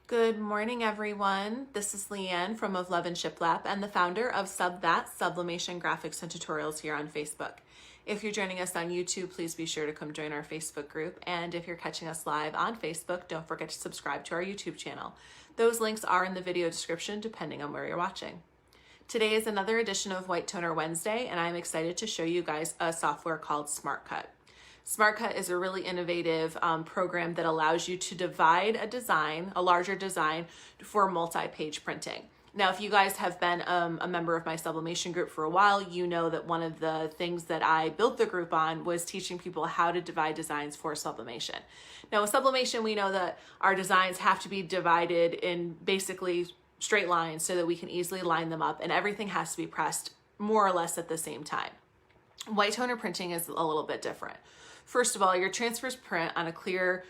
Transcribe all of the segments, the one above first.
Good morning, everyone. This is Leanne from Of Love and Shiplap and the founder of That Sublimation Graphics and Tutorials here on Facebook. If you're joining us on YouTube, please be sure to come join our Facebook group. And if you're catching us live on Facebook, don't forget to subscribe to our YouTube channel. Those links are in the video description, depending on where you're watching. Today is another edition of White Toner Wednesday, and I'm excited to show you guys a software called SmartCut. SmartCut is a really innovative program that allows you to divide a larger design for multi-page printing. Now, if you guys have been a member of my sublimation group for a while, you know that one of the things that I built the group on was teaching people how to divide designs for sublimation. Now, with sublimation, we know that our designs have to be divided in basically straight lines so that we can easily line them up, and everything has to be pressed more or less at the same time. White toner printing is a little bit different. First of all, your transfers print on a clear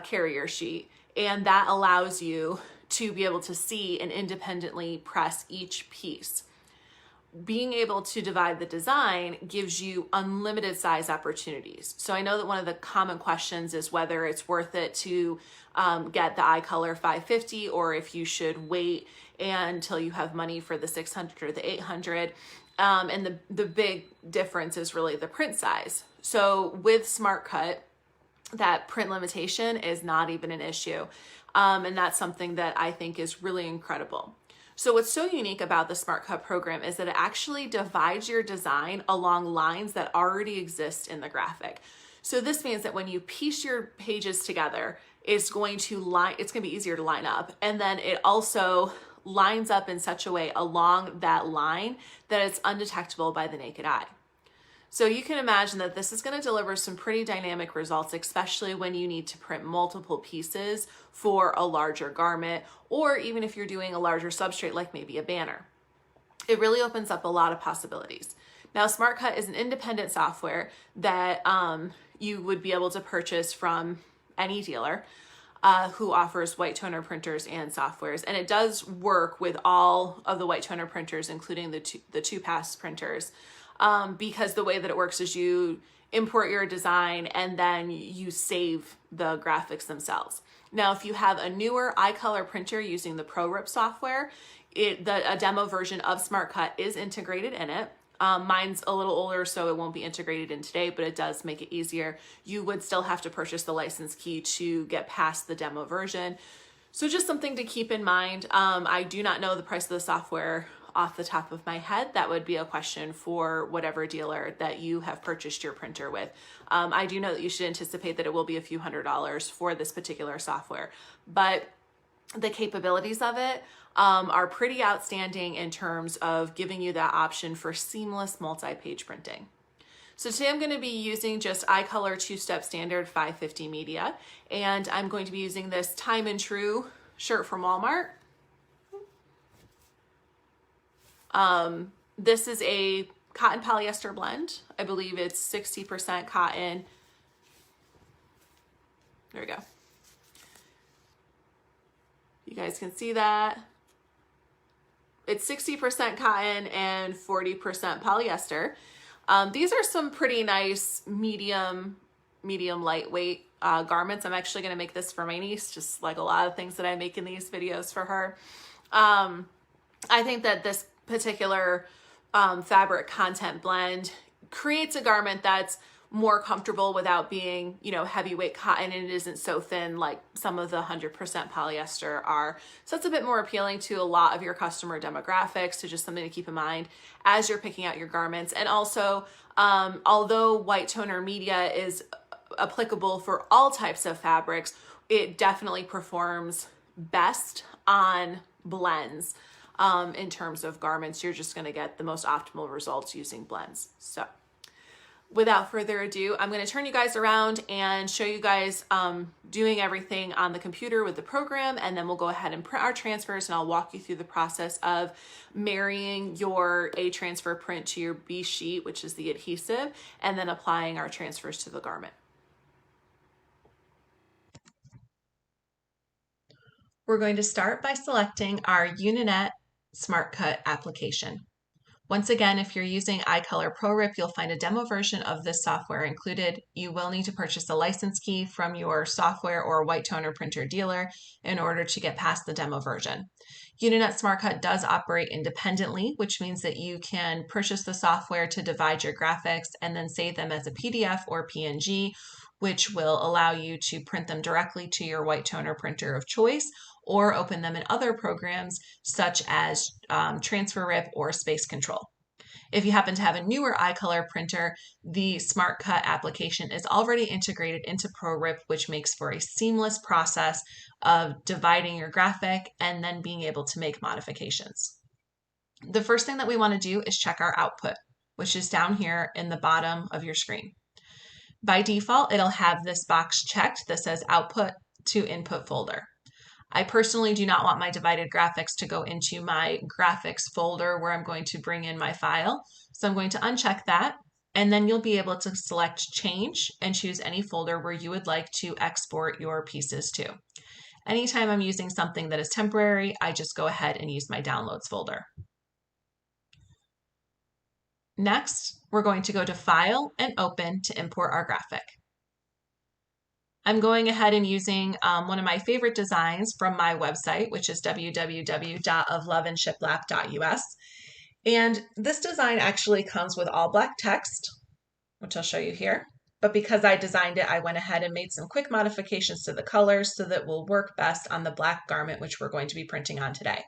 carrier sheet, and that allows you to be able to see and independently press each piece. Being able to divide the design gives you unlimited size opportunities. So I know that one of the common questions is whether it's worth it to get the iColor 550 or if you should wait until you have money for the 600 or the 800. And the big difference is really the print size. So with SmartCut, that print limitation is not even an issue. And that's something that I think is really incredible. So what's so unique about the SmartCut program is that it actually divides your design along lines that already exist in the graphic. So this means that when you piece your pages together, it's going to be easier to line up. And then it also lines up in such a way along that line that it's undetectable by the naked eye. So you can imagine that this is going to deliver some pretty dynamic results, especially when you need to print multiple pieces for a larger garment, or even if you're doing a larger substrate like maybe a banner. It really opens up a lot of possibilities. Now, SmartCut is an independent software that you would be able to purchase from any dealer who offers white toner printers and softwares. And it does work with all of the white toner printers, including the two pass printers, because the way that it works is you import your design and then you save the graphics themselves. Now, if you have a newer iColor printer using the ProRip software, a demo version of SmartCut is integrated in it. Mine's a little older, so it won't be integrated in today, but it does make it easier. You would still have to purchase the license key to get past the demo version. So just something to keep in mind. I do not know the price of the software off the top of my head. That would be a question for whatever dealer that you have purchased your printer with. I do know that you should anticipate that it will be a few $100s for this particular software, but the capabilities of it are pretty outstanding in terms of giving you that option for seamless multi-page printing. So today I'm going to be using just iColor 2-step standard 550 media, and I'm going to be using this Time and True shirt from Walmart. This is a cotton polyester blend. I believe it's 60% cotton. There we go. You guys can see that. It's 60% cotton and 40% polyester. These are some pretty nice medium lightweight garments. I'm actually going to make this for my niece, just like a lot of things that I make in these videos for her. I think that this particular fabric content blend creates a garment that's more comfortable without being, heavyweight cotton, and it isn't so thin like some of the 100% polyester are. So it's a bit more appealing to a lot of your customer demographics, so just something to keep in mind as you're picking out your garments. And also, although white toner media is applicable for all types of fabrics, it definitely performs best on blends. In terms of garments, you're just going to get the most optimal results using blends. So without further ado, I'm going to turn you guys around and show you guys doing everything on the computer with the program, and then we'll go ahead and print our transfers, and I'll walk you through the process of marrying your A transfer print to your B sheet, which is the adhesive, and then applying our transfers to the garment. We're going to start by selecting our Uninet SmartCut application. Once again, if you're using iColor ProRip, you'll find a demo version of this software included. You will need to purchase a license key from your software or white toner printer dealer in order to get past the demo version. Uninet SmartCut does operate independently, which means that you can purchase the software to divide your graphics and then save them as a PDF or PNG, which will allow you to print them directly to your white toner printer of choice, or open them in other programs such as TransferRip or Space Control. If you happen to have a newer iColor printer, the SmartCut application is already integrated into ProRip, which makes for a seamless process of dividing your graphic and then being able to make modifications. The first thing that we want to do is check our output, which is down here in the bottom of your screen. By default, it'll have this box checked that says Output to Input folder. I personally do not want my divided graphics to go into my graphics folder where I'm going to bring in my file. So I'm going to uncheck that, and then you'll be able to select Change and choose any folder where you would like to export your pieces to. Anytime I'm using something that is temporary, I just go ahead and use my Downloads folder. Next, we're going to go to File and Open to import our graphic. I'm going ahead and using one of my favorite designs from my website, which is www.ofloveandshiplap.us. And this design actually comes with all black text, which I'll show you here. But because I designed it, I went ahead and made some quick modifications to the colors so that it will work best on the black garment, which we're going to be printing on today.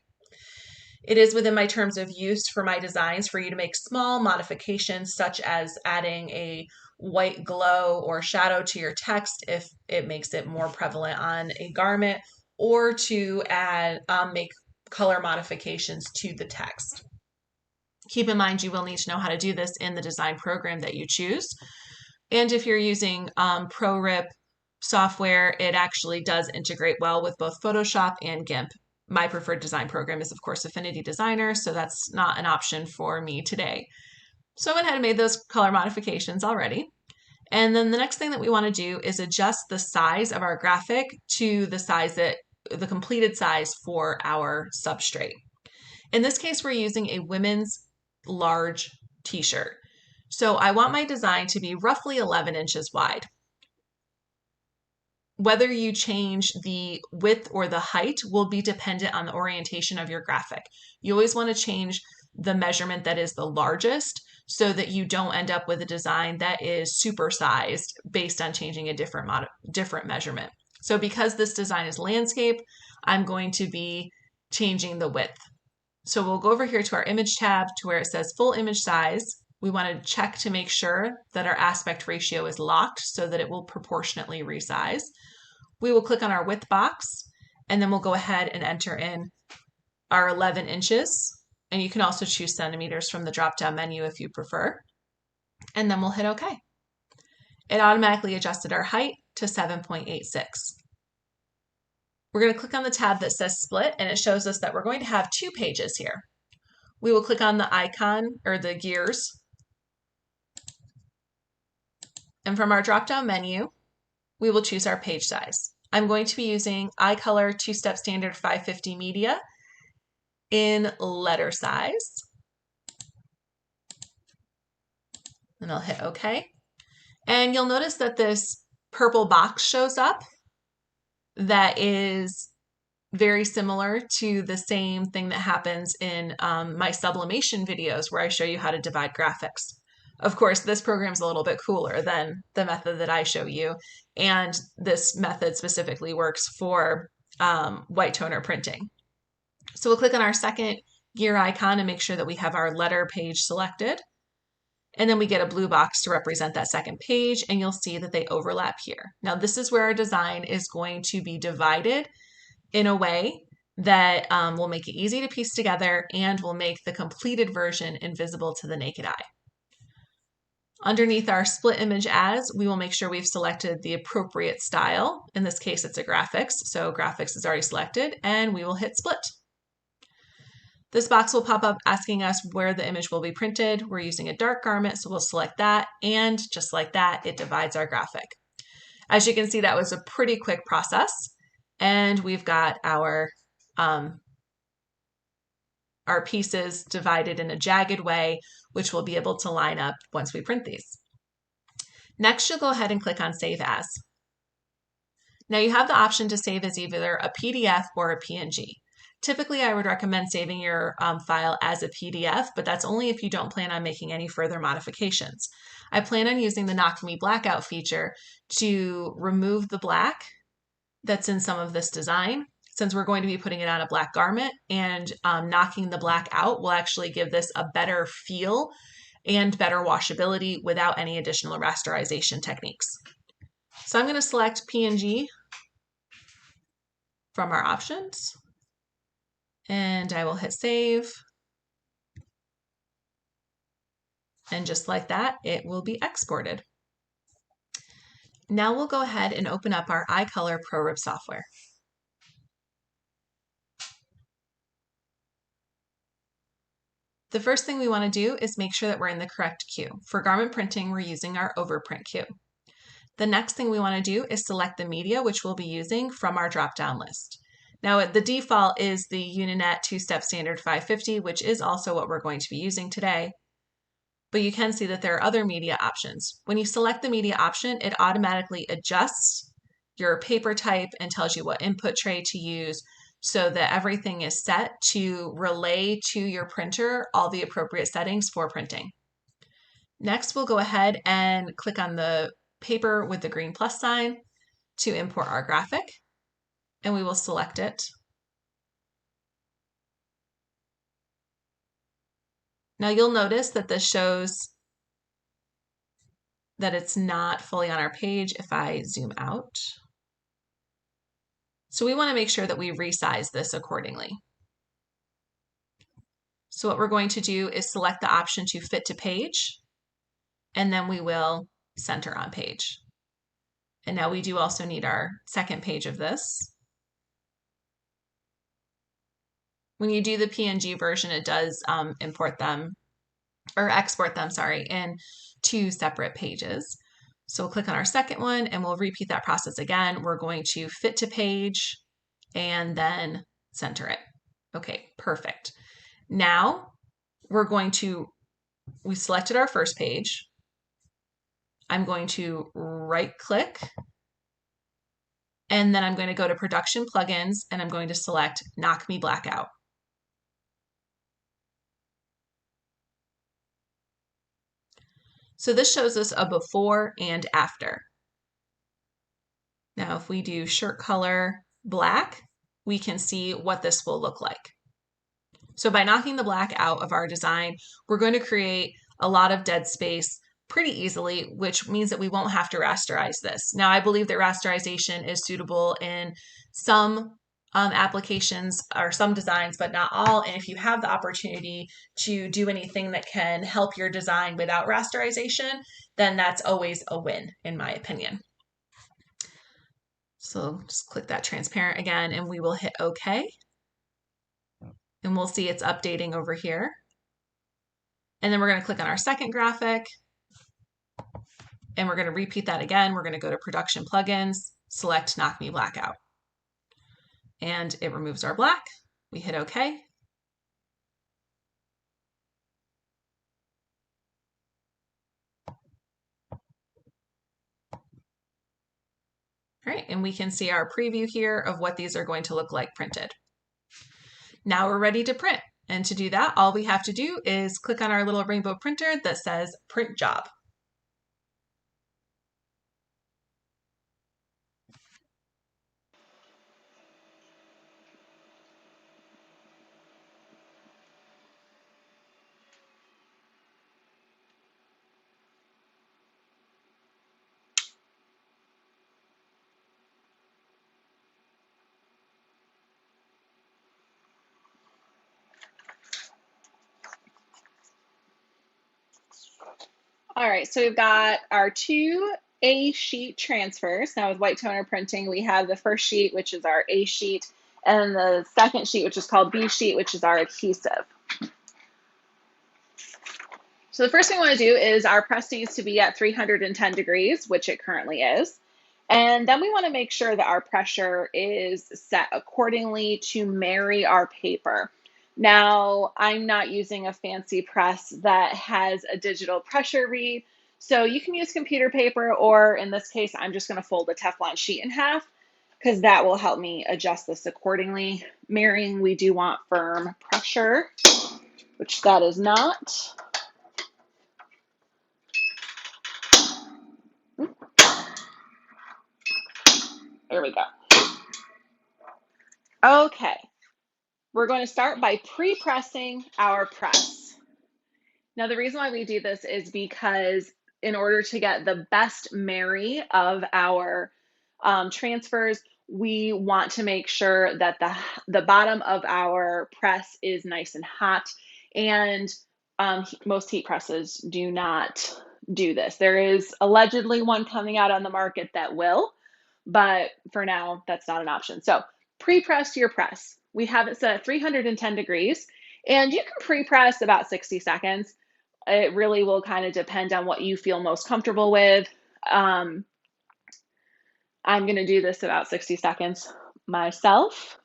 It is within my terms of use for my designs for you to make small modifications, such as adding a white glow or shadow to your text if it makes it more prevalent on a garment, or to add make color modifications to the text. Keep in mind, you will need to know how to do this in the design program that you choose. And if you're using ProRip software, it actually does integrate well with both Photoshop and GIMP. My preferred design program is, of course, Affinity Designer, so that's not an option for me today. So I went ahead and made those color modifications already. And then the next thing that we want to do is adjust the size of our graphic to the size the completed size for our substrate. In this case, we're using a women's large t-shirt. So I want my design to be roughly 11 inches wide. Whether you change the width or the height will be dependent on the orientation of your graphic. You always want to change the measurement that is the largest so that you don't end up with a design that is supersized based on changing a different measurement. So because this design is landscape, I'm going to be changing the width. So we'll go over here to our image tab to where it says full image size. We want to check to make sure that our aspect ratio is locked so that it will proportionately resize. We will click on our width box, and then we'll go ahead and enter in our 11 inches. And you can also choose centimeters from the drop-down menu if you prefer. And then we'll hit OK. It automatically adjusted our height to 7.86. We're going to click on the tab that says Split, and it shows us that we're going to have two pages here. We will click on the icon or the gears. And from our drop-down menu, we will choose our page size. I'm going to be using iColor 2-Step Standard 550 Media in letter size. And I'll hit OK. And you'll notice that this purple box shows up that is very similar to the same thing that happens in my sublimation videos where I show you how to divide graphics. Of course, this program is a little bit cooler than the method that I show you, and this method specifically works for white toner printing. So we'll click on our second gear icon and make sure that we have our letter page selected. And then we get a blue box to represent that second page, and you'll see that they overlap here. Now, this is where our design is going to be divided in a way that will make it easy to piece together and will make the completed version invisible to the naked eye. Underneath our split image as, we will make sure we've selected the appropriate style. In this case, it's a graphics, so graphics is already selected, and we will hit split. This box will pop up asking us where the image will be printed. We're using a dark garment, so we'll select that, and just like that, it divides our graphic. As you can see, that was a pretty quick process, and we've got our our pieces divided in a jagged way, which we'll be able to line up once we print these. Next, you'll go ahead and click on Save As. Now you have the option to save as either a PDF or a PNG. Typically, I would recommend saving your file as a PDF, but that's only if you don't plan on making any further modifications. I plan on using the Knock Me Blackout feature to remove the black that's in some of this design, since we're going to be putting it on a black garment, and knocking the black out will actually give this a better feel and better washability without any additional rasterization techniques. So I'm going to select PNG from our options, and I will hit save. And just like that, it will be exported. Now we'll go ahead and open up our iColor ProRib software. The first thing we want to do is make sure that we're in the correct queue. For garment printing, we're using our overprint queue. The next thing we want to do is select the media which we'll be using from our drop-down list. Now, the default is the Uninet two-step standard 550, which is also what we're going to be using today. But you can see that there are other media options. When you select the media option, it automatically adjusts your paper type and tells you what input tray to use so that everything is set to relay to your printer all the appropriate settings for printing. Next, we'll go ahead and click on the paper with the green plus sign to import our graphic, and we will select it. Now you'll notice that this shows that it's not fully on our page if I zoom out. So we want to make sure that we resize this accordingly. So what we're going to do is select the option to fit to page, and then we will center on page. And now we do also need our second page of this. When you do the PNG version, it does export them, in two separate pages. So we'll click on our second one and we'll repeat that process again. We're going to fit to page and then center it. Okay, perfect. Now we selected our first page. I'm going to right click, and then I'm going to go to production plugins, and I'm going to select Knock Me Blackout. So this shows us a before and after. Now, if we do shirt color black, we can see what this will look like. So by knocking the black out of our design, we're going to create a lot of dead space pretty easily, which means that we won't have to rasterize this. Now, I believe that rasterization is suitable in some applications or some designs, but not all. And if you have the opportunity to do anything that can help your design without rasterization, then that's always a win, in my opinion. So just click that transparent again, and we will hit OK. And we'll see it's updating over here. And then we're going to click on our second graphic, and we're going to repeat that again. We're going to go to production plugins, select Knock Me Blackout. And it removes our black. We hit OK. All right, and we can see our preview here of what these are going to look like printed. Now we're ready to print. And to do that, all we have to do is click on our little rainbow printer that says Print Job. All right, so we've got our two A sheet transfers. Now with white toner printing, we have the first sheet, which is our A sheet, and the second sheet, which is called B sheet, which is our adhesive. So the first thing we want to do is our press needs to be at 310 degrees, which it currently is. And then we want to make sure that our pressure is set accordingly to marry our paper. Now, I'm not using a fancy press that has a digital pressure read, so you can use computer paper, or in this case, I'm just going to fold a Teflon sheet in half because that will help me adjust this accordingly. Mirroring, we do want firm pressure, which that is not. There we go. Okay, we're going to start by pre-pressing our press. Now, the reason why we do this is because in order to get the best marry of our transfers, we want to make sure that the bottom of our press is nice and hot, and most heat presses do not do this. There is allegedly one coming out on the market that will, but for now, that's not an option. So pre-press your press. We have it set at 310 degrees, and you can pre-press about 60 seconds. It really will kind of depend on what you feel most comfortable with. I'm going to do this about 60 seconds myself,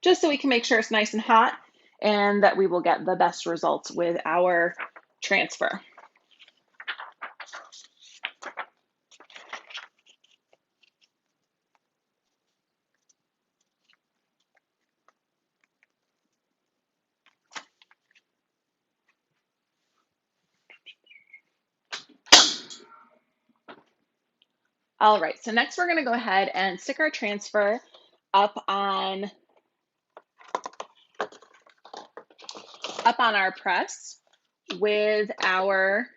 just so we can make sure it's nice and hot and that we will get the best results with our transfer. All right, so next we're going to go ahead and stick our transfer up on our press with our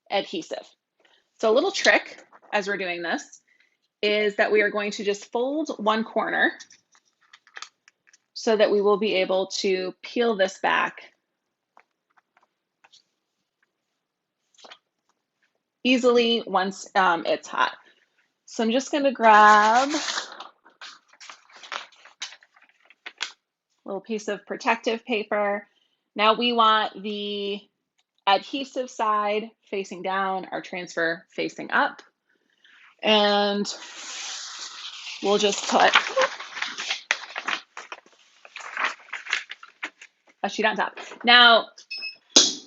adhesive. So a little trick as we're doing this is that we are going to just fold one corner so that we will be able to peel this back easily once it's hot. So I'm just going to grab a little piece of protective paper. Now we want the adhesive side facing down, our transfer facing up, and we'll just put a sheet on top. Now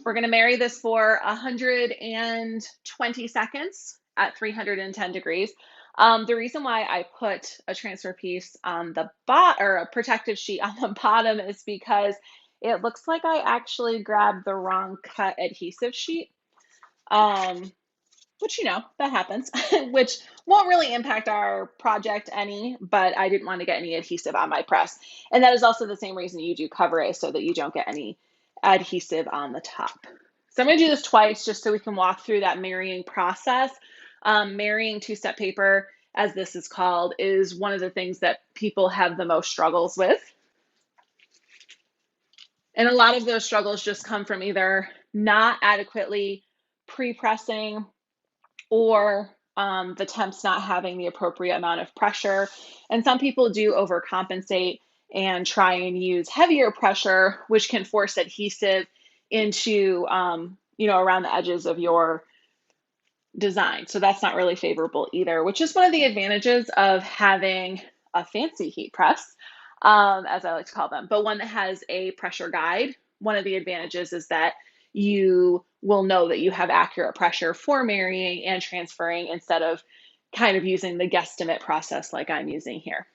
we're going to marry this for 120 seconds at 310 degrees. The reason why I put a transfer piece on the bottom, or a protective sheet on the bottom, is because it looks like I actually grabbed the wrong cut adhesive sheet, which, that happens, which won't really impact our project any, but I didn't want to get any adhesive on my press. And that is also the same reason you do cover A, so that you don't get any adhesive on the top. So I'm going to do this twice just so we can walk through that marrying process. Marrying two-step paper, as this is called, is one of the things that people have the most struggles with. And a lot of those struggles just come from either not adequately pre-pressing or the temps not having the appropriate amount of pressure. And some people do overcompensate and try and use heavier pressure, which can force adhesive into, around the edges of your design. So that's not really favorable either, which is one of the advantages of having a fancy heat press, as I like to call them, but one that has a pressure guide. One of the advantages is that you will know that you have accurate pressure for marrying and transferring, instead of kind of using the guesstimate process like I'm using here.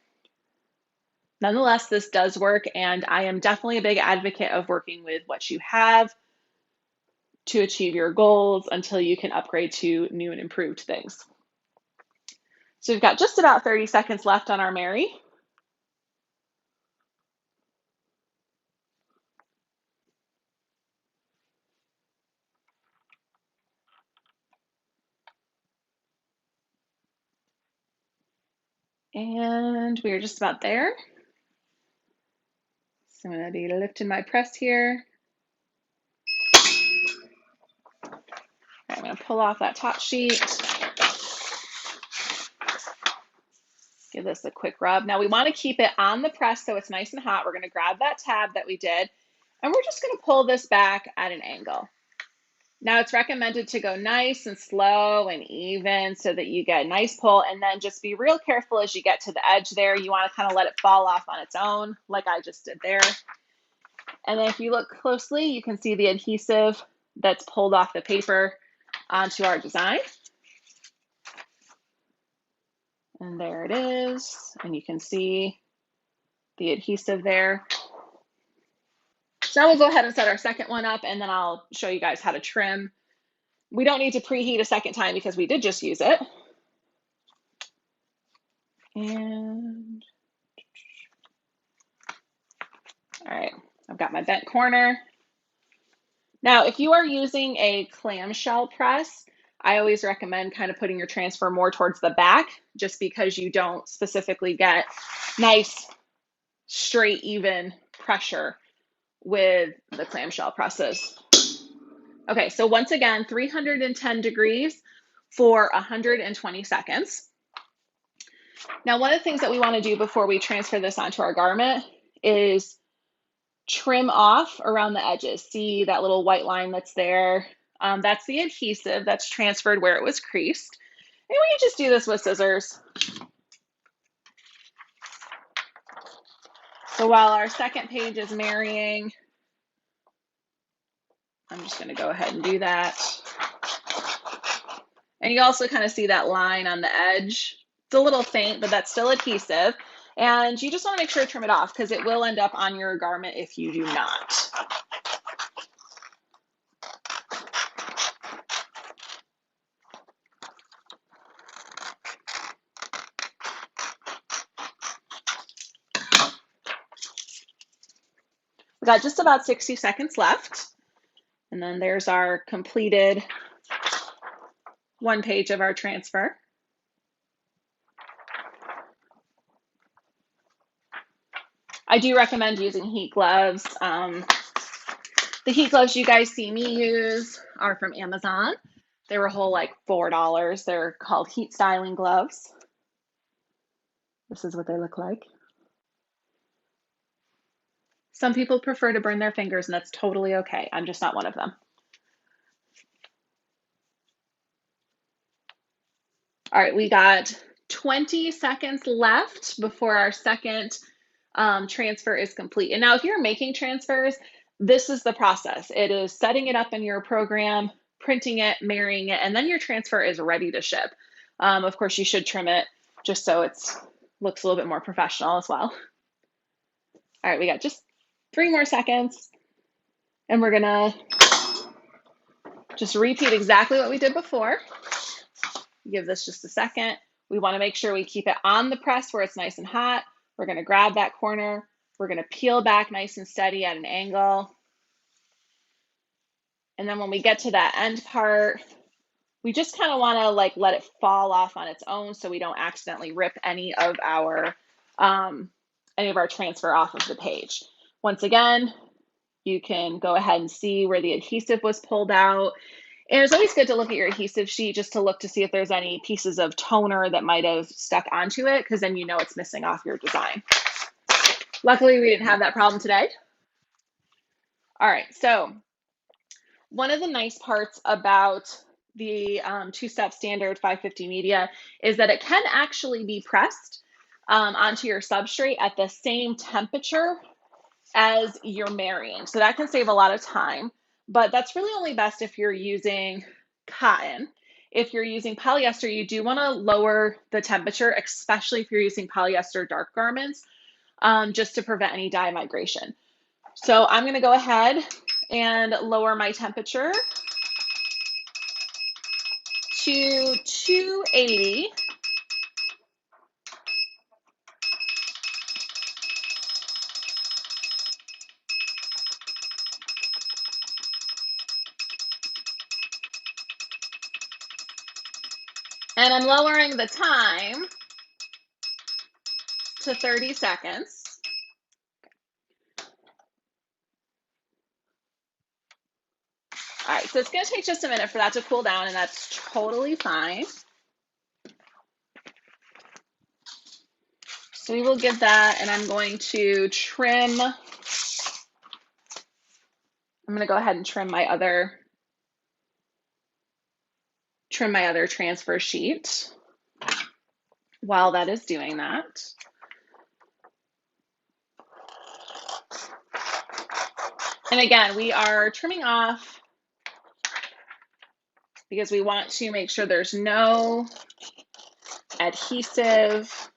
Nonetheless, this does work, and I am definitely a big advocate of working with what you have to achieve your goals until you can upgrade to new and improved things. So we've got just about 30 seconds left on our marry. And we are just about there. So I'm going to be lifting my press here. I'm going to pull off that top sheet. Give this a quick rub. Now we want to keep it on the press so it's nice and hot. We're going to grab that tab that we did, and we're just going to pull this back at an angle. Now it's recommended to go nice and slow and even so that you get a nice pull, and then just be real careful as you get to the edge there. You want to kind of let it fall off on its own like I just did there. And then if you look closely, you can see the adhesive that's pulled off the paper onto our design. And there it is. And you can see the adhesive there. So now we'll go ahead and set our second one up, and then I'll show you guys how to trim. We don't need to preheat a second time because we did just use it. And all right, I've got my bent corner. Now, if you are using a clamshell press, I always recommend kind of putting your transfer more towards the back, just because you don't specifically get nice, straight, even pressure with the clamshell presses. Okay, so once again, 310 degrees for 120 seconds. Now, one of the things that we want to do before we transfer this onto our garment is trim off around the edges. See that little white line that's there? That's the adhesive that's transferred where it was creased. And we can just do this with scissors. So while our second page is marrying, I'm just going to go ahead and do that. And you also kind of see that line on the edge. It's a little faint, but that's still adhesive. And you just want to make sure to trim it off because it will end up on your garment if you do not. We got just about 60 seconds left. And then there's our completed one page of our transfer. I do recommend using heat gloves. The heat gloves you guys see me use are from Amazon. They were a whole like $4. They're called heat styling gloves. This is what they look like. Some people prefer to burn their fingers, and that's totally okay. I'm just not one of them. All right, we got 20 seconds left before our second transfer is complete. And now if you're making transfers, this is the process. It is setting it up in your program, printing it, marrying it, and then your transfer is ready to ship. Of course, you should trim it just so it looks a little bit more professional as well. All right, we got just 3 more seconds, and we're gonna just repeat exactly what we did before. Give this just a second. We want to make sure we keep it on the press where it's nice and hot. We're going to grab that corner. We're going to peel back nice and steady at an angle. And then when we get to that end part, we just kind of want to like let it fall off on its own so we don't accidentally rip any of our transfer off of the page. Once again, you can go ahead and see where the adhesive was pulled out. And it's always good to look at your adhesive sheet just to look to see if there's any pieces of toner that might have stuck onto it, because then you know it's missing off your design. Luckily, we didn't have that problem today. All right, so one of the nice parts about the two-step standard 550 media is that it can actually be pressed onto your substrate at the same temperature as you're marrying. So that can save a lot of time. But that's really only best if you're using cotton. If you're using polyester, you do want to lower the temperature, especially if you're using polyester dark garments, just to prevent any dye migration. So I'm going to go ahead and lower my temperature to 280. And I'm lowering the time to 30 seconds. All right, so it's going to take just a minute for that to cool down, and that's totally fine. So we will give that, and I'm going to trim. I'm going to go ahead and trim my other trim my other transfer sheet while that is doing that. And again, we are trimming off because we want to make sure there's no adhesive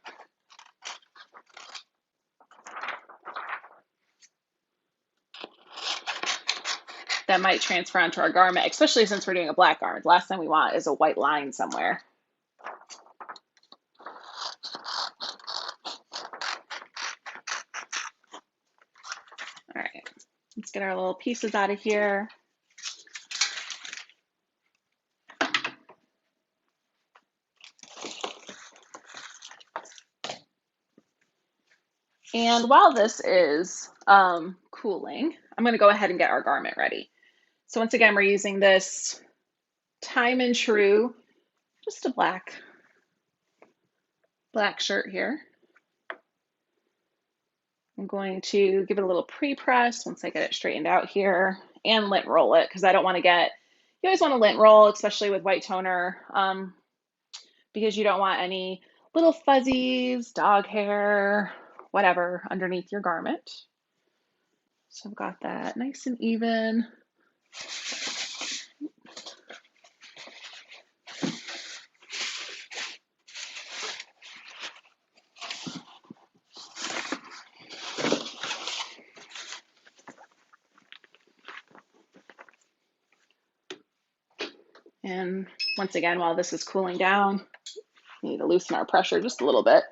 that might transfer onto our garment, especially since we're doing a black garment. The last thing we want is a white line somewhere. All right, let's get our little pieces out of here. And while this is cooling, I'm going to go ahead and get our garment ready. So once again, we're using this Time and True, just a black shirt here. I'm going to give it a little pre-press once I get it straightened out here, and lint roll it, because I don't want to get, you always want to lint roll, especially with white toner, because you don't want any little fuzzies, dog hair, whatever, underneath your garment. So I've got that nice and even. And once again, while this is cooling down, we need to loosen our pressure just a little bit.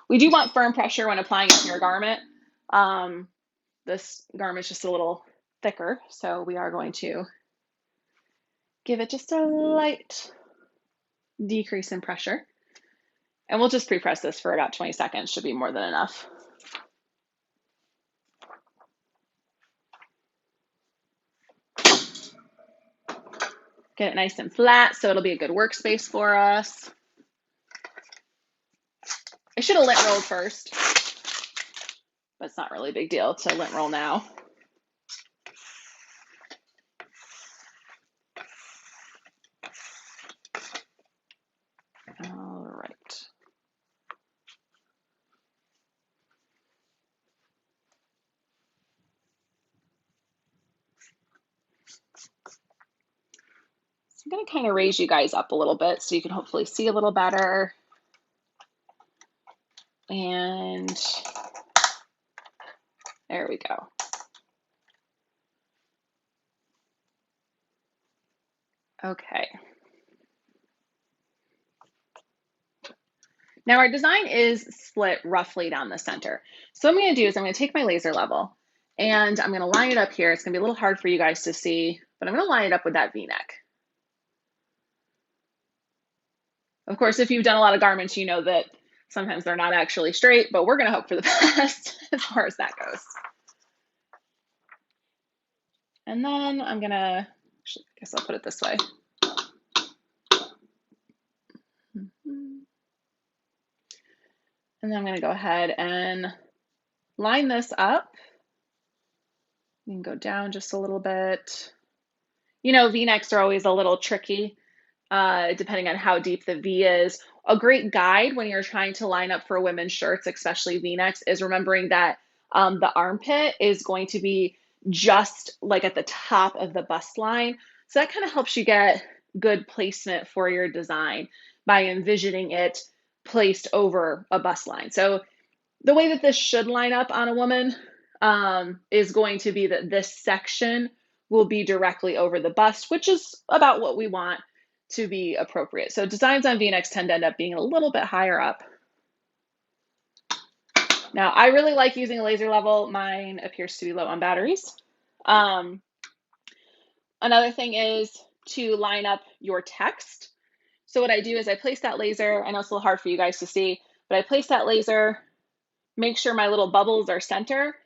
We do want firm pressure when applying it to your garment. This garment's just a little thicker, so we are going to give it just a light decrease in pressure. And we'll just pre-press this for about 20 seconds, should be more than enough. Get it nice and flat so it'll be a good workspace for us. I should have lint rolled first, but it's not really a big deal to lint roll now. All right. So I'm going to kind of raise you guys up a little bit so you can hopefully see a little better. And there we go. Okay. Now our design is split roughly down the center. So what I'm going to do is I'm going to take my laser level and I'm going to line it up here. It's going to be a little hard for you guys to see, but I'm going to line it up with that V-neck. Of course, if you've done a lot of garments, you know that sometimes they're not actually straight, but we're going to hope for the best as far as that goes. And then I'm going to, actually, I guess I'll put it this way. And then I'm going to go ahead and line this up. You can go down just a little bit. You know, V-necks are always a little tricky, depending on how deep the V is. A great guide when you're trying to line up for women's shirts, especially V-necks, is remembering that the armpit is going to be just like at the top of the bust line. So that kind of helps you get good placement for your design by envisioning it placed over a bust line. So the way that this should line up on a woman is going to be that this section will be directly over the bust, which is about what we want to be appropriate. So designs on V-necks tend to end up being a little bit higher up. Now, I really like using a laser level. Mine appears to be low on batteries. Another thing is to line up your text. So what I do is I place that laser. I know it's a little hard for you guys to see, but I place that laser, make sure my little bubbles are center,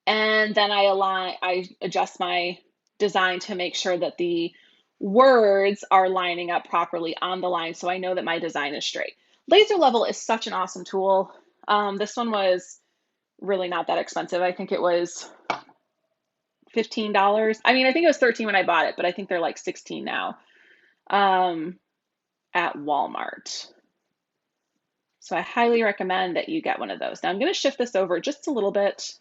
and then I adjust my design to make sure that the words are lining up properly on the line, so I know that my design is straight. Laser level is such an awesome tool. This one was really not that expensive. I think it was $15. I mean, I think it was $13 when I bought it, but I think they're like $16 now. at Walmart. So I highly recommend that you get one of those. Now I'm going to shift this over just a little bit,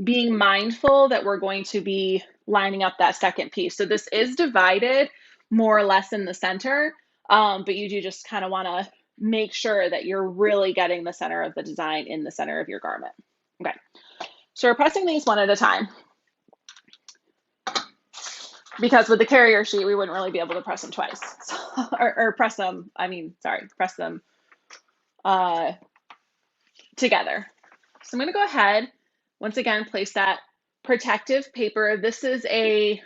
being mindful that we're going to be lining up that second piece. So this is divided more or less in the center, but you do just kind of want to make sure that you're really getting the center of the design in the center of your garment. Okay, so we're pressing these one at a time, because with the carrier sheet, we wouldn't really be able to press them twice, or press them, press them together. So I'm going to go ahead, once again, place that protective paper. This is a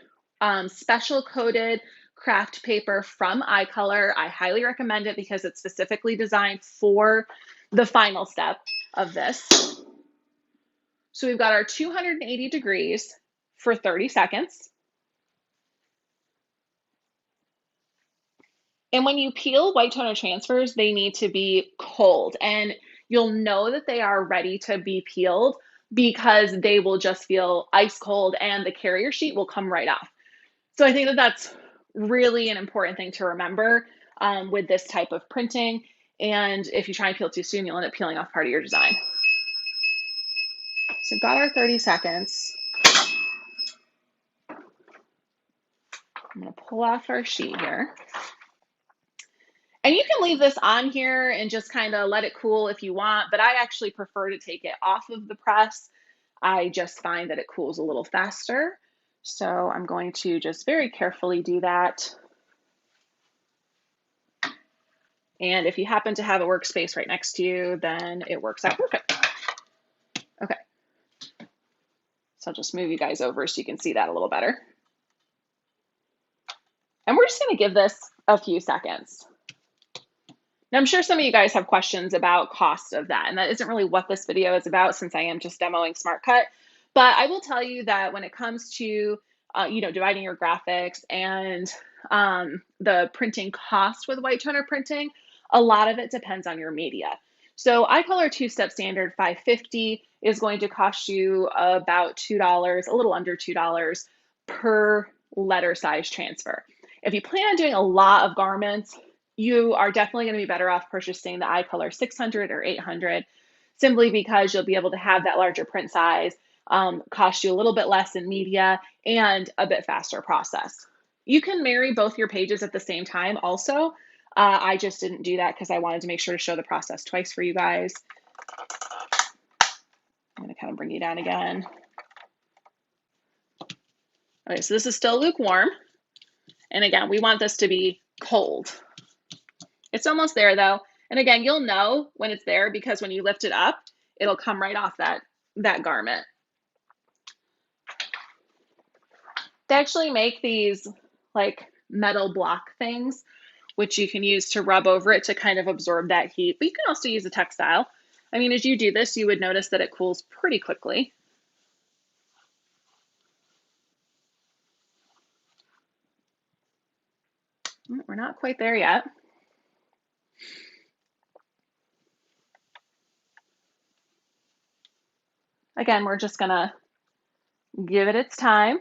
special coated craft paper from iColor. I highly recommend it because it's specifically designed for the final step of this. So we've got our 280 degrees for 30 seconds. And when you peel white toner transfers, they need to be cold, and you'll know that they are ready to be peeled because they will just feel ice cold and the carrier sheet will come right off. So I think that that's really an important thing to remember with this type of printing. And if you try and peel too soon, you'll end up peeling off part of your design. So we've got our 30 seconds. I'm going to pull off our sheet here. And you can leave this on here and just kind of let it cool if you want, but I actually prefer to take it off of the press. I just find that it cools a little faster. So I'm going to just very carefully do that. And if you happen to have a workspace right next to you, then it works out perfect. Okay. So I'll just move you guys over so you can see that a little better. And we're just going to give this a few seconds. Now, I'm sure some of you guys have questions about cost of that, and that isn't really what this video is about since I am just demoing SmartCut. But I will tell you that when it comes to dividing your graphics and the printing cost with white toner printing, a lot of it depends on your media. So iColor two-step standard 550 is going to cost you about $2, a little under $2 per letter size transfer. If you plan on doing a lot of garments, you are definitely going to be better off purchasing the iColor 600 or 800, simply because you'll be able to have that larger print size, cost you a little bit less in media, and a bit faster process. You can marry both your pages at the same time also. I just didn't do that because I wanted to make sure to show the process twice for you guys. I'm going to kind of bring you down again. Okay, so this is still lukewarm. And again, we want this to be cold. It's almost there though. And again, you'll know when it's there because when you lift it up, it'll come right off that garment. They actually make these like metal block things, which you can use to rub over it to kind of absorb that heat. But you can also use a textile. I mean, as you do this, you would notice that it cools pretty quickly. We're not quite there yet. Again, we're just gonna give it its time.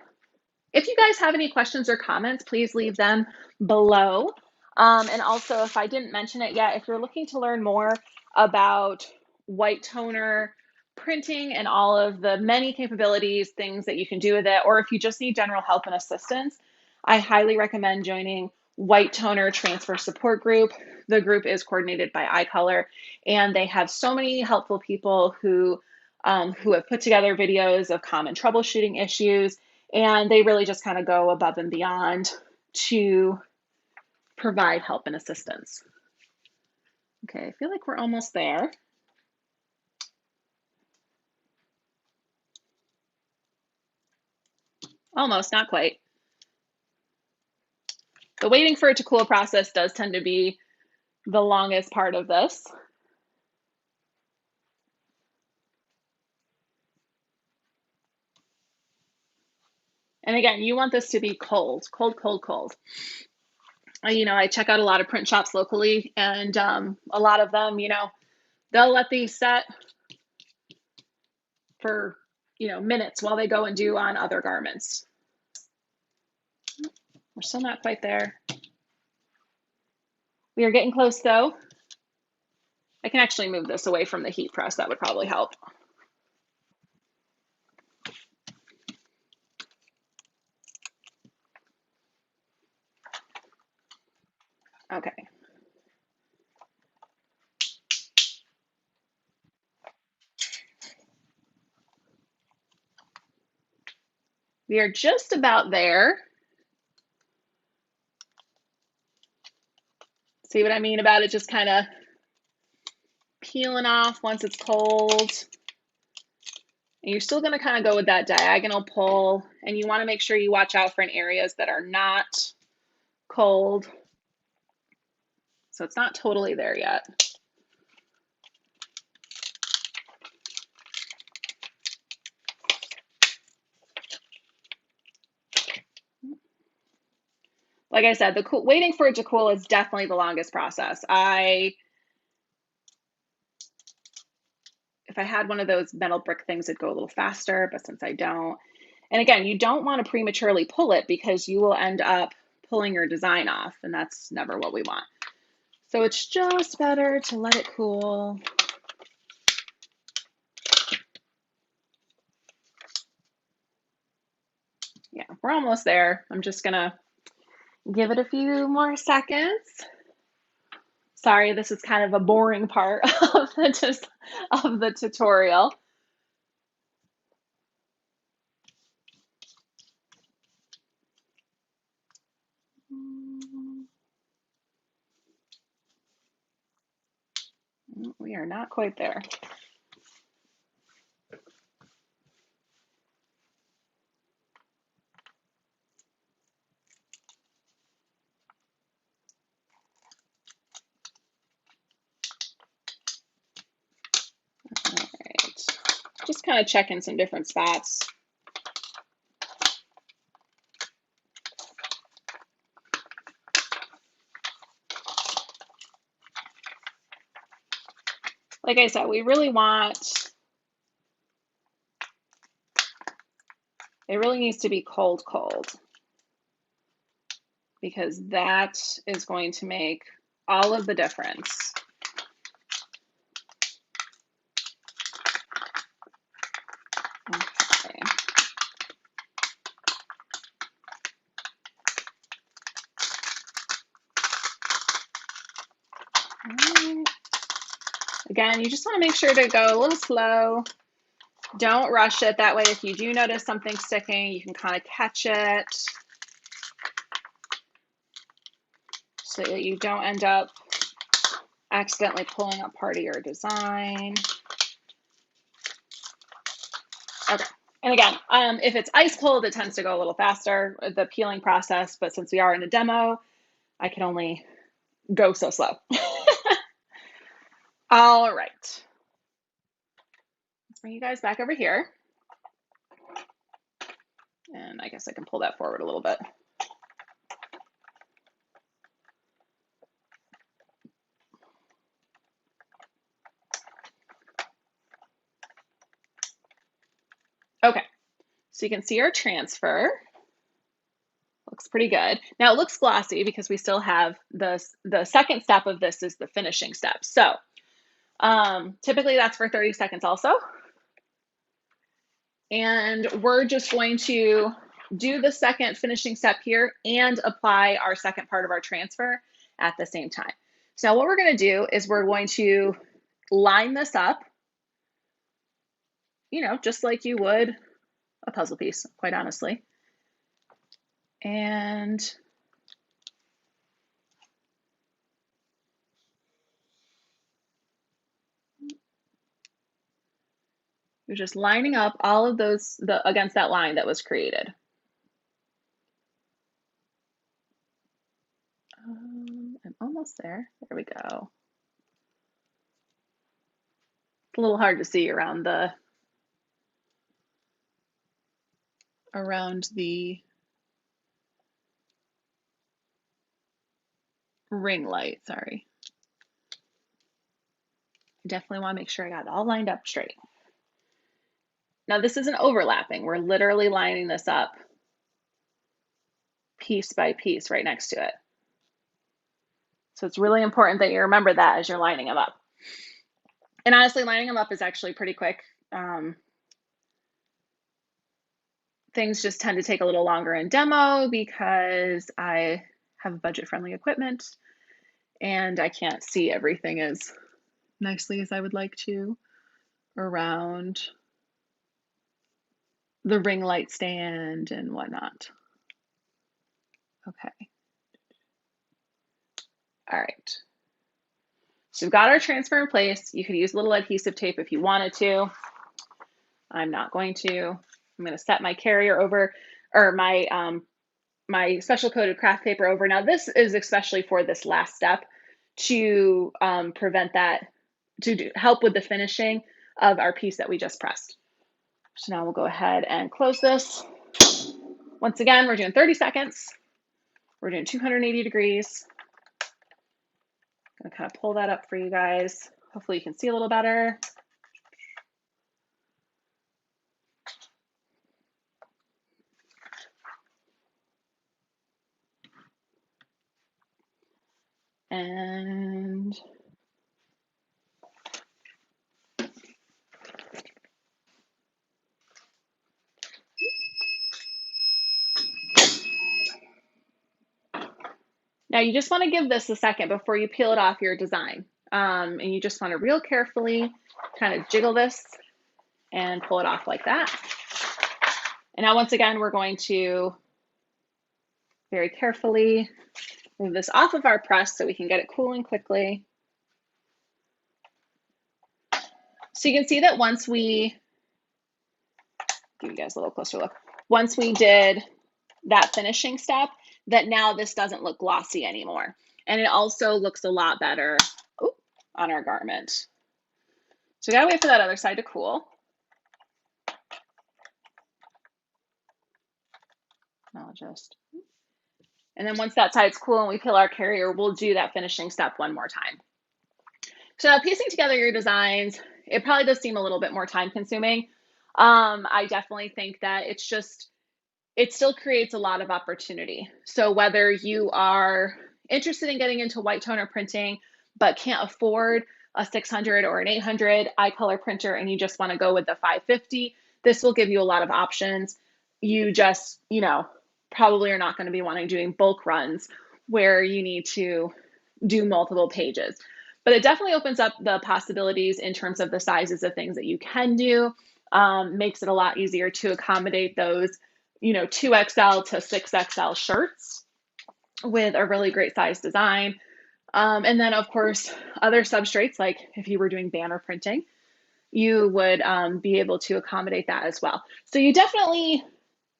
If you guys have any questions or comments, please leave them below. And also, if I didn't mention it yet, if you're looking to learn more about white toner printing and all of the many capabilities, things that you can do with it, or if you just need general help and assistance, I highly recommend joining White Toner Transfer Support Group. The group is coordinated by iColor, and they have so many helpful people who have put together videos of common troubleshooting issues, and they really just kind of go above and beyond to provide help and assistance. Okay, I feel like we're almost there. Almost, not quite. The waiting for it to cool process does tend to be the longest part of this. And again, you want this to be cold, cold, cold, cold. I check out a lot of print shops locally, and a lot of them, they'll let these set for, minutes while they go and do on other garments. We're still not quite there. We are getting close though. I can actually move this away from the heat press. That would probably help. Okay. We are just about there. See what I mean about it just kind of peeling off once it's cold. And you're still going to kind of go with that diagonal pull, and you want to make sure you watch out for areas that are not cold. So it's not totally there yet. Like I said, waiting for it to cool is definitely the longest process. If I had one of those metal brick things, it'd go a little faster, but since I don't. And again, you don't want to prematurely pull it because you will end up pulling your design off, and that's never what we want. So it's just better to let it cool. Yeah, we're almost there. I'm just gonna give it a few more seconds. Sorry, this is kind of a boring part of the tutorial. We are not quite there. All right, just kind of checking some different spots. Like I said, we really want, it really needs to be cold, because that is going to make all of the difference. Okay. Again, you just want to make sure to go a little slow. Don't rush it. That way, if you do notice something sticking, you can kind of catch it so that you don't end up accidentally pulling up part of your design. Okay. And again, if it's ice cold, it tends to go a little faster, the peeling process. But since we are in a demo, I can only go so slow. All right. Let's bring you guys back over here. And I guess I can pull that forward a little bit. Okay, so you can see our transfer. Looks pretty good. Now it looks glossy because we still have the second step of this is the finishing step. So typically that's for 30 seconds also. And we're just going to do the second finishing step here and apply our second part of our transfer at the same time. So what we're going to do is we're going to line this up, you know, just like you would a puzzle piece, quite honestly. And you're just lining up all of those against that line that was created. I'm almost there. There we go. It's a little hard to see around the ring light, sorry. I definitely want to make sure I got it all lined up straight. Now this isn't overlapping. We're literally lining this up piece by piece right next to it. So it's really important that you remember that as you're lining them up. And honestly, lining them up is actually pretty quick. Things just tend to take a little longer in demo because I have budget-friendly equipment and I can't see everything as nicely as I would like to around the ring light stand and whatnot. Okay. All right. So we've got our transfer in place. You could use a little adhesive tape if you wanted to. I'm not going to. I'm going to set my carrier over, or my special coated craft paper over. Now this is especially for this last step to prevent that, to help with the finishing of our piece that we just pressed. So now we'll go ahead and close this. Once again, we're doing 30 seconds. We're doing 280 degrees. I'm gonna kind of pull that up for you guys. Hopefully you can see a little better. And now you just want to give this a second before you peel it off your design. And you just want to real carefully kind of jiggle this and pull it off like that. And now once again, we're going to very carefully move this off of our press so we can get it cooling quickly. So you can see that once we, give you guys a little closer look, once we did that finishing step, that now this doesn't look glossy anymore. And it also looks a lot better on our garment. So we gotta wait for that other side to cool. And then once that side's cool and we peel our carrier, we'll do that finishing step one more time. So now piecing together your designs, it probably does seem a little bit more time consuming. I definitely think that it still creates a lot of opportunity. So whether you are interested in getting into white toner printing, but can't afford a 600 or an 800 eye color printer and you just want to go with the 550, this will give you a lot of options. You just, probably are not going to be wanting doing bulk runs where you need to do multiple pages. But it definitely opens up the possibilities in terms of the sizes of things that you can do, makes it a lot easier to accommodate those 2XL to 6XL shirts with a really great size design. And then of course, other substrates, like if you were doing banner printing, you would be able to accommodate that as well. So you definitely,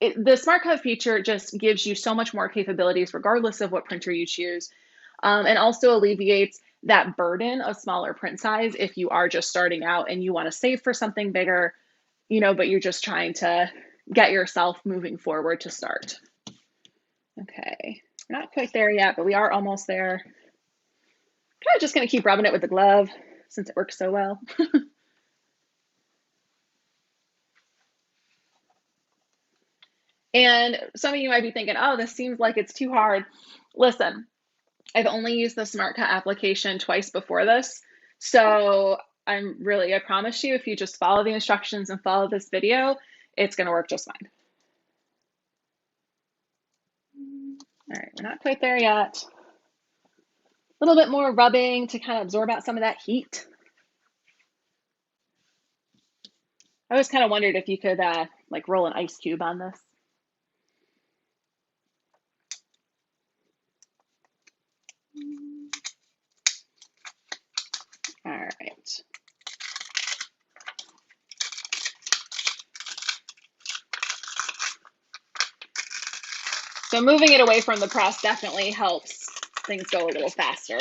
the SmartCut feature just gives you so much more capabilities regardless of what printer you choose, and also alleviates that burden of smaller print size if you are just starting out and you want to save for something bigger, but you're just trying to get yourself moving forward to start. Okay, we're not quite there yet, but we are almost there. Kind of just going to keep rubbing it with the glove since it works so well. And some of you might be thinking, oh, this seems like it's too hard. Listen, I've only used the SmartCut application twice before this. So I promise you, if you just follow the instructions and follow this video, it's going to work just fine. All right, we're not quite there yet. A little bit more rubbing to kind of absorb out some of that heat. I always kind of wondered if you could like roll an ice cube on this. All right. So moving it away from the press definitely helps things go a little faster.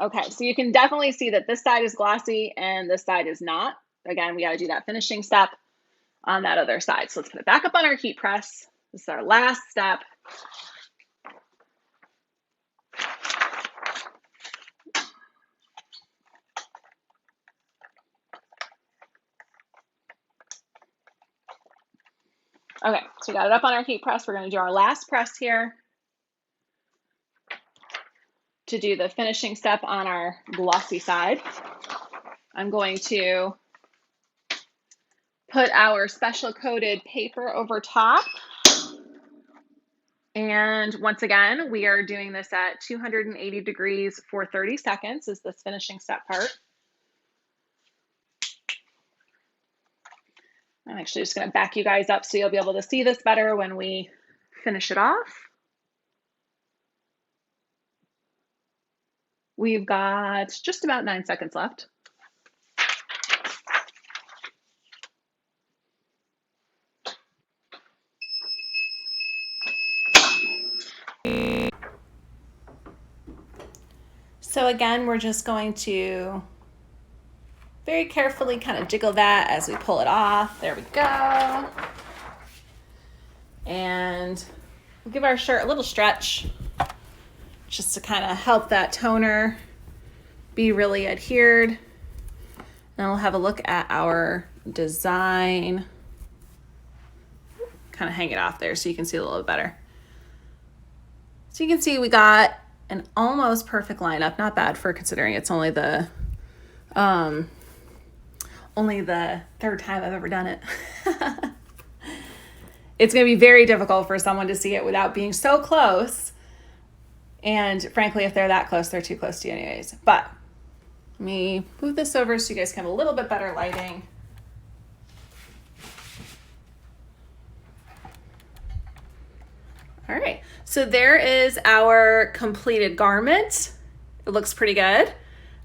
Okay, so you can definitely see that this side is glossy and this side is not. Again, we got to do that finishing step on that other side. So let's put it back up on our heat press. This is our last step. Okay, so we got it up on our heat press. We're going to do our last press here. to do the finishing step on our glossy side, I'm going to put our special coated paper over top. And once again, we are doing this at 280 degrees for 30 seconds is this finishing step part. I'm actually just going to back you guys up so you'll be able to see this better when we finish it off. We've got just about 9 seconds left. So again, we're just going to very carefully kind of jiggle that as we pull it off. There we go. And we'll give our shirt a little stretch just to kind of help that toner be really adhered. And we'll have a look at our design. Kind of hang it off there so you can see a little bit better. So you can see we got an almost perfect lineup. Not bad for considering it's only the third time I've ever done it. It's going to be very difficult for someone to see it without being so close. And frankly, if they're that close, they're too close to you anyways. But let me move this over so you guys can have a little bit better lighting. All right, so there is our completed garment. It looks pretty good.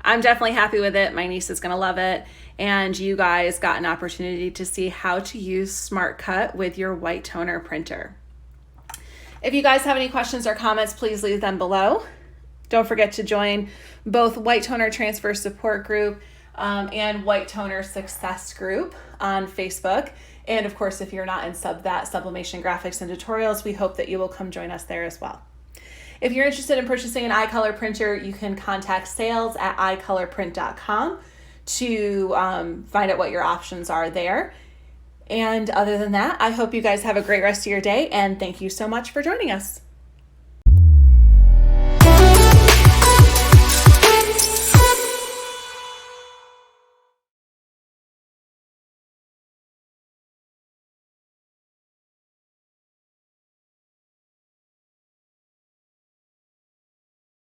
I'm definitely happy with it. My niece is gonna love it. And you guys got an opportunity to see how to use SmartCut with your white toner printer. If you guys have any questions or comments, please leave them below. Don't forget to join both White Toner Transfer Support Group and White Toner Success Group on Facebook. And of course, if you're not in that sublimation graphics and tutorials, we hope that you will come join us there as well. If you're interested in purchasing an iColor printer, you can contact sales@icolorprint.com to find out what your options are there. And other than that, I hope you guys have a great rest of your day, and thank you so much for joining us.